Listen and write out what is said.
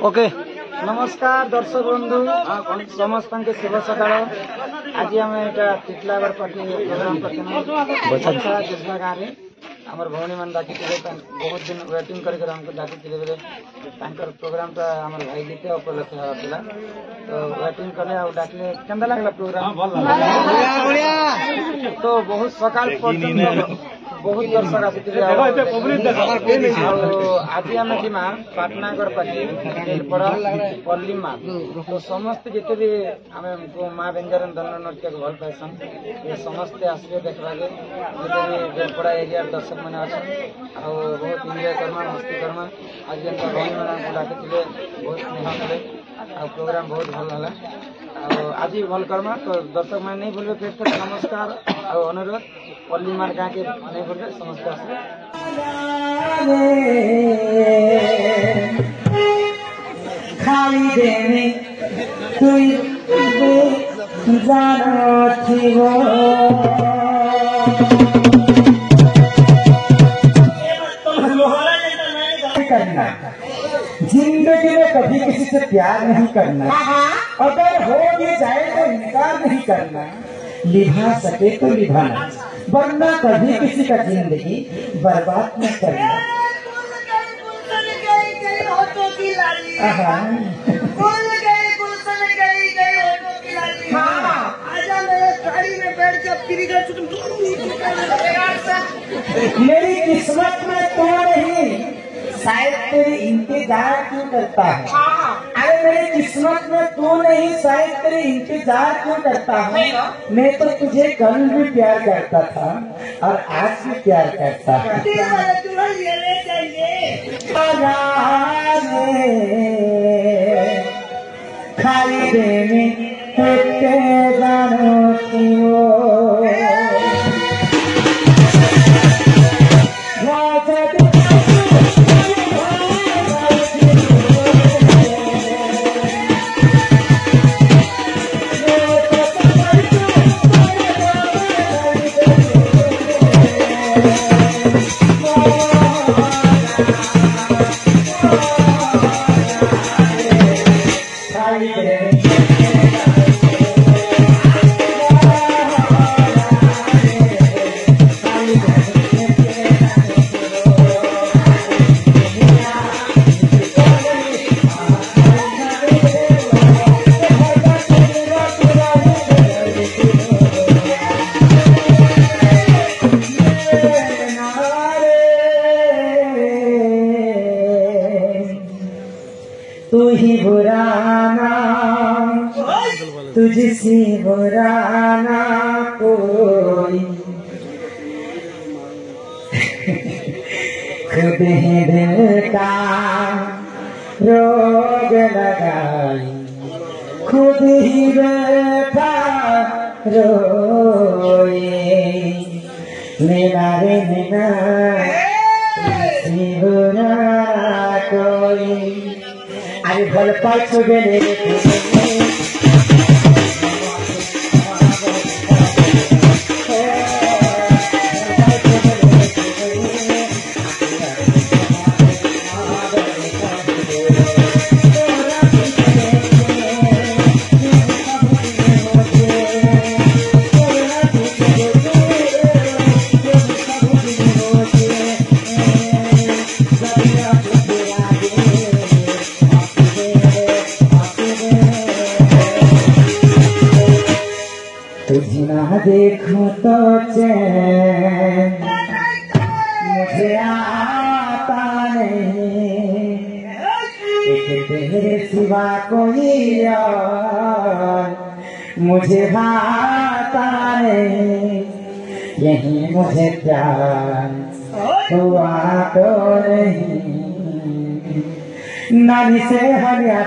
Okay नमस्कार दर्शक बंधु समस्त के शुभ सकाल। आज आम यहाँ टिटलागढ़ पार्टी प्रोग्राम करते गाँव में आमर भौणी मान डाकी बहुत दिन वेटिंग करके डाकी बेले प्रोग्राम टा आम भाई जीते उपलक्ष होगा तो वेटिंग कले डाकले केंदा लगला प्रोग्राम तो बहुत सकाल बहुत दर्शक आज आम जीमा पाटनागढ़ पार्टी तेलपड़ा पल्ली माँ तो समस्त जिते भी आम माँ व्यंजन दंड नृत्य को भल पाइसन ये समस्ते आसवे देखा जिते भी तेलपड़ा एरिया दर्शक मैंने अच्छा बहुत एंजॉय करमा मस्ती करमा आज जेनता भाई मैंने डाकी बहुत स्नेह कले प्रोग्राम बहुत भल है आज भल करमा तो दर्शक मैंने नहीं भूल फिर तक नमस्कार और अनुरोध पल्ली मार गाँव के नहीं भूल समस्त आसवे खाली देने तुई जानो थिवो करना जिंदगी में कभी किसी से प्यार नहीं करना, अगर हो भी जाए तो इनकार नहीं करना, निभा सके तो निभाना, वरना कभी किसी का जिंदगी बर्बाद न करना। मेरी किस्मत में तो नहीं, शायद तेरे इंतजार क्यों करता है। अरे मेरी किस्मत में तू नहीं, शायद तेरे इंतजार क्यों करता है। मैं तो तुझे कल भी प्यार करता था और आज भी प्यार करता है। खाली देने जानो तू ही बुराना तुझसे बुराना कोई खुद ही दिल का रोग लगाई, खुद ही बैठा रोए मेरा रे मेरा बुरा कोई। अरे भल पाछो गेले तुझे ना देखो तो चैन मुझे आता नहीं, एक तेरे सिवा कोई और मुझे भाता नहीं। यही मुझे प्यार हुआ तो नहीं, नानी से हरिया